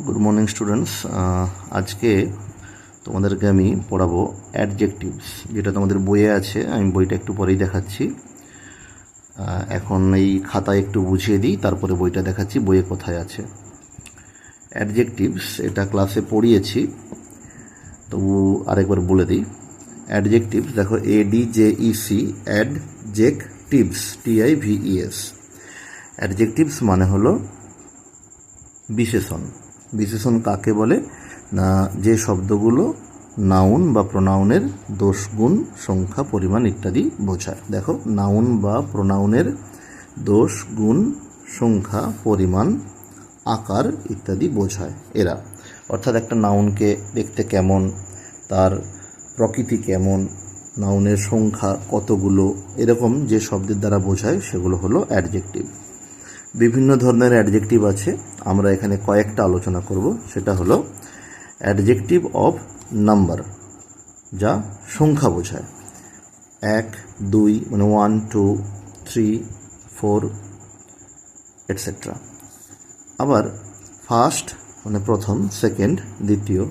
Good morning students. আজকে তোমাদেরকে আমি পড়াবো অ্যাডজেক্টিভস, যেটা তোমাদের বইয়ে আছে। আমি বইটা একটু পরেই দেখাচ্ছি। এখন এই খাতায় একটু বুঝিয়ে দিই, তারপরে বইটা দেখাচ্ছি বইয়ে কোথায় আছে। অ্যাডজেক্টিভস এটা ক্লাসে পড়িয়েছি, তবু আরেকবার বলে দিই। অ্যাডজেক্টিভস দেখো, ADJEC, অ্যাডজেক্টিভস, TIVES। অ্যাডজেক্টিভস মানে হলো বিশেষণ। বিশেষণ কাকে বলে না, যে শব্দগুলো নাউন বা প্রোনাউনের দোষ, গুণ, সংখ্যা, পরিমাণ ইত্যাদি বোঝায়। দেখো, নাউন বা প্রোনাউনের দোষ, গুণ, সংখ্যা, পরিমাণ, আকার ইত্যাদি বোঝায় এরা। অর্থাৎ একটা নাউনকে দেখতে কেমন, তার প্রকৃতি কেমন, নাউনের সংখ্যা কতগুলো, এরকম যে শব্দের দ্বারা বোঝায় সেগুলো হলো অ্যাডজেক্টিভ। বিভিন্ন ধরনের অ্যাডজেক্টিভ আছে, আমরা এখানে কয়েকটা আলোচনা করব। সেটা হলো অ্যাডজেক্টিভ অফ নাম্বার, যা সংখ্যা বোঝায়। 1, 2 মানে 1, 2, 3, 4 এটসেট্রা। আবার ফার্স্ট মানে প্রথম, সেকেন্ড দ্বিতীয়,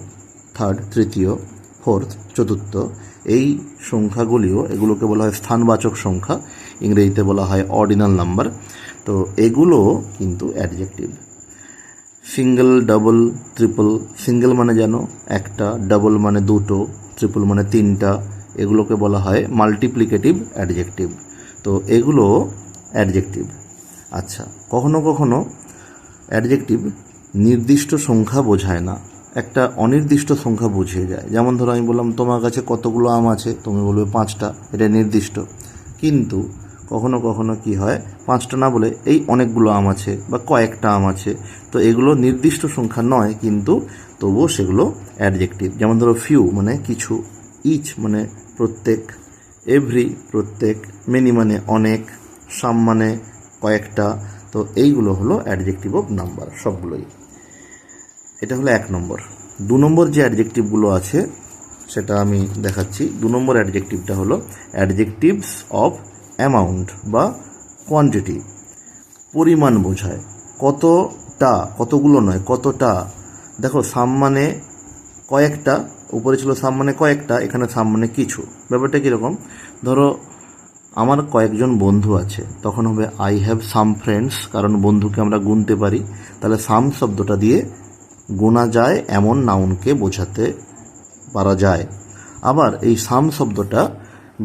থার্ড তৃতীয়, ফোর্থ চতুর্থ, এই সংখ্যাগুলিও, এগুলোকে বলা হয় স্থানবাচক সংখ্যা, ইংরেজিতে বলা হয় অর্ডিনাল নাম্বার। তো এগুলো কিন্তু adjective. Single, double, triple. Single মানে জানো একটা, ডাবল মানে দুটো, ট্রিপল মানে তিনটা, এগুলোকে বলা হয় মাল্টিপ্লিকেটিভ অ্যাডজেক্টিভ। তো এগুলো অ্যাডজেক্টিভ। আচ্ছা, কখনো কখনো অ্যাডজেক্টিভ নির্দিষ্ট সংখ্যা বোঝায় না, একটা অনির্দিষ্ট সংখ্যা বুঝিয়ে যায়। যেমন ধরো, আমি বললাম তোমার কাছে কতগুলো আম আছে, তুমি বলবে 5টা, এটা নির্দিষ্ট। কিন্তু কখনো কখনো কি হয়, 5টা না বলে এই অনেকগুলো আম আছে বা কয়েকটা আম আছে। তো এগুলো নির্দিষ্ট সংখ্যা নয়, কিন্তু তবুও সেগুলো অ্যাডজেক্টিভ। যেমন ধরো, ফিউ মানে কিছু, ইচ মানে প্রত্যেক, এভরি প্রত্যেক, মেনি মানে অনেক, সাম মানে কয়েকটা। তো এইগুলো হলো অ্যাডজেক্টিভ অফ নাম্বার সবগুলোই। এটা হলো 1 নম্বর। 2 নম্বর যে অ্যাডজেক্টিভগুলো আছে সেটা আমি দেখাচ্ছি। 2 নম্বর অ্যাডজেক্টিভটা হলো অ্যাডজেক্টিভস অফ অ্যামাউন্ট বা কোয়ান্টিটি, পরিমাণ বোঝায়। কতটা, কতগুলো নয়, কতটা। দেখো, সাম মানে কয়েকটা, উপরে ছিল সাম মানে কয়েকটা, এখানে সাম মানে কিছু। ব্যাপারটা কীরকম, ধরো আমার কয়েকজন বন্ধু আছে, তখন হবে আই হ্যাভ সাম ফ্রেন্ডস, কারণ বন্ধুকে আমরা গুনতে পারি। তাহলে সাম শব্দটা দিয়ে গোনা যায় এমন নাউনকে বোঝাতে পারা যায়। আবার এই সাম শব্দটা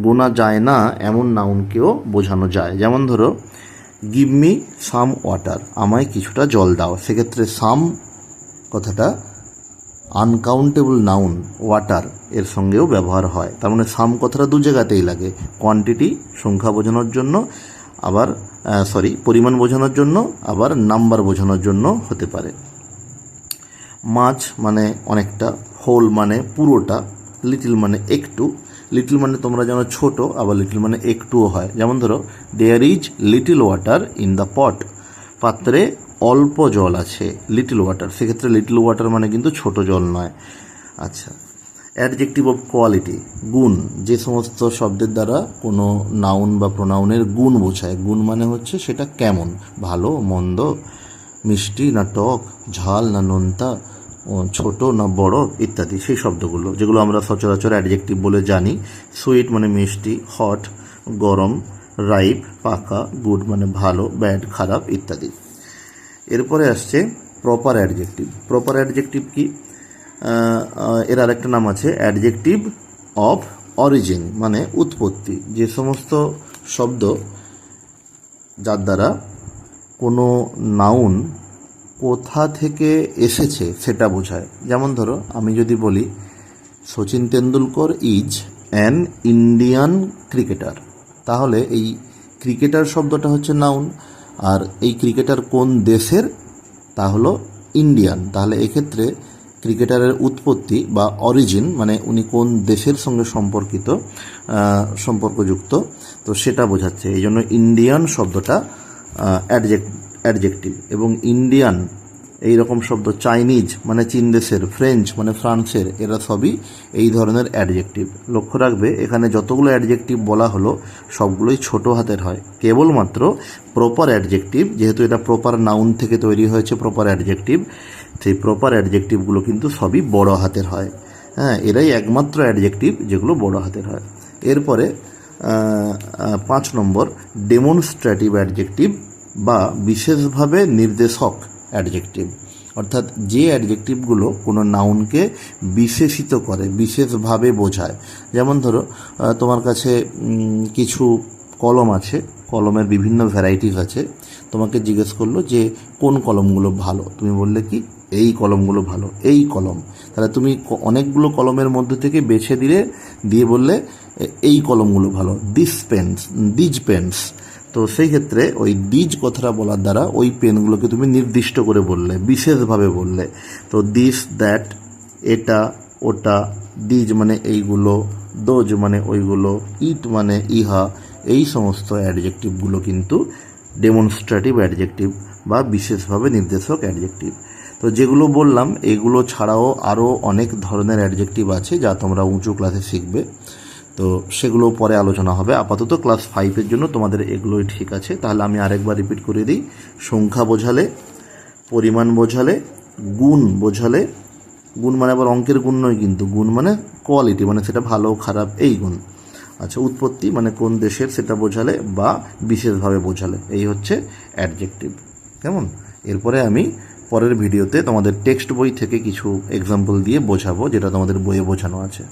গোনা যায় না এমন নাউনকেও বোঝানো যায়। যেমন ধরো, গিভ মি সাম ওয়াটার, আমায় কিছুটা জল দাও। সেক্ষেত্রে সাম কথাটা আনকাউন্টেবল নাউন ওয়াটার এর সঙ্গেও ব্যবহার হয়। তার মানে সাম কথাটা দু জায়গাতেই লাগে, কোয়ান্টিটি সংখ্যা বোঝানোর জন্য, আবার পরিমাণ বোঝানোর জন্য, আবার নাম্বার বোঝানোর জন্য হতে পারে। মাছ মানে অনেকটা, হোল মানে পুরোটা, লিটল মানে একটু। লিটল মানে তোমরা জানো ছোট, আবার লিটল মানে একটুও হয়। যেমন ধরো, there is little water in the pot, পাত্রে অল্প জল আছে, লিটল ওয়াটার। সেক্ষেত্রে লিটল ওয়াটার মানে কিন্তু ছোট জল নয়। আচ্ছা, অ্যাডজেক্টিভ অফ কোয়ালিটি, গুণ, যে সমস্ত শব্দের দ্বারা কোনো নাউন বা প্রোনাউনের গুণ বোঝায়। গুণ মানে হচ্ছে সেটা কেমন, ভালো, মন্দ, মিষ্টি না টক, ঝাল না নোনতা, ছোট না বড় ইত্যাদি, সেই শব্দগুলো যেগুলো আমরা সচরাচর অ্যাডজেক্টিভ বলে জানি। সুইট মানে মিষ্টি, হট গরম, রাইপ পাকা, গুড মানে ভালো, ব্যাড খারাপ ইত্যাদি। এরপরে আসছে প্রপার অ্যাডজেক্টিভ। প্রপার অ্যাডজেক্টিভ কি, এর আরেকটা নাম আছে অ্যাডজেক্টিভ অফ অরিজিন, মানে উৎপত্তি। যে সমস্ত শব্দ যার দ্বারা কোনো নাউন কোথা থেকে এসেছে সেটা বোঝায়। যেমন ধরো, আমি যদি বলি Sachin Tendulkar is an Indian cricketer, তাহলে এই ক্রিকেটার শব্দটা হচ্ছে নাউন, আর এই ক্রিকেটার কোন দেশের, তা হলো ইন্ডিয়ান। তাহলে এক্ষেত্রে ক্রিকেটারের উৎপত্তি বা অরিজিন মানে উনি কোন দেশের সঙ্গে সম্পর্কযুক্ত, তো সেটা বোঝাচ্ছে। এই জন্য ইন্ডিয়ান শব্দটা অ্যাডজেক্টিভ। এবং ইন্ডিয়ান এই রকম শব্দ, চাইনিজ মানে চীন দেশের, ফ্রেঞ্চ মানে ফ্রান্সের, এরা সবই এই ধরনের অ্যাডজেক্টিভ। লক্ষ্য রাখবে, এখানে যতগুলো অ্যাডজেক্টিভ বলা হলো সবগুলোই ছোট হাতের হয়। কেবলমাত্র প্রপার অ্যাডজেক্টিভ, যেহেতু এটা প্রপার নাউন থেকে তৈরি হয়েছে প্রপার অ্যাডজেক্টিভ, সেই প্রপার অ্যাডজেক্টিভগুলো কিন্তু সবই বড় হাতের হয়। হ্যাঁ, এরাই একমাত্র অ্যাডজেক্টিভ যেগুলো বড় হাতের হয়। এরপরে 5 নম্বর ডেমনস্ট্রেটিভ অ্যাডজেক্টিভ বা বিশেষভাবে নির্দেশক অ্যাডজেক্টিভ, অর্থাৎ যে অ্যাডজেক্টিভগুলো কোনো নাউনকে বিশেষিত করে, বিশেষভাবে বোঝায়। যেমন ধরো তোমার কাছে কিছু কলম আছে, কলমের বিভিন্ন ভ্যারাইটিস আছে, তোমাকে জিজ্ঞেস করলো যে কোন কলমগুলো ভালো, তুমি বললে কি এই কলমগুলো ভালো, এই কলম। তাহলে তুমি অনেকগুলো কলমের মধ্যে থেকে বেছে দিয়ে বললে এই কলমগুলো ভালো, দিজ পেন্স। তো সেই ক্ষেত্রে ওই দিজ কথাটা বলার দ্বারা ওই পেনগুলোকে তুমি নির্দিষ্ট করে বললে, বিশেষভাবে বললে। তো দিস, দ্যাট, এটা, ওটা, দিজ মানে এইগুলো, দোজ মানে ওইগুলো, ইট মানে ইহা, এই সমস্ত অ্যাডজেক্টিভগুলো কিন্তু ডেমনস্ট্রেটিভ অ্যাডজেক্টিভ বা বিশেষভাবে নির্দেশক অ্যাডজেক্টিভ। তো যেগুলো বললাম এগুলো ছাড়াও আরও অনেক ধরনের অ্যাডজেক্টিভ আছে যা তোমরা উঁচু ক্লাসে শিখবে, তো সেগুলো পরে আলোচনা হবে। আপাতত ক্লাস 5-এর জন্য তোমাদের এগুলোই ঠিক আছে। তাহলে আমি আরেকবার রিপিট করে দিই। সংখ্যা বোঝালে, পরিমাণ বোঝালে, গুণ বোঝালে, গুণ মানে আবার অঙ্কের গুণ নয় কিন্তু, গুণ মানে কোয়ালিটি, মানে সেটা ভালো খারাপ এই গুণ। আচ্ছা, উৎপত্তি মানে কোন দেশের সেটা বোঝালে বা বিশেষভাবে বোঝালে, এই হচ্ছে অ্যাডজেক্টিভ। কেমন? এরপরে আমি পরের ভিডিওতে তোমাদের টেক্সট বই থেকে কিছু এক্সাম্পল দিয়ে বোঝাবো, যেটা তোমাদের বইয়ে বোঝানো আছে।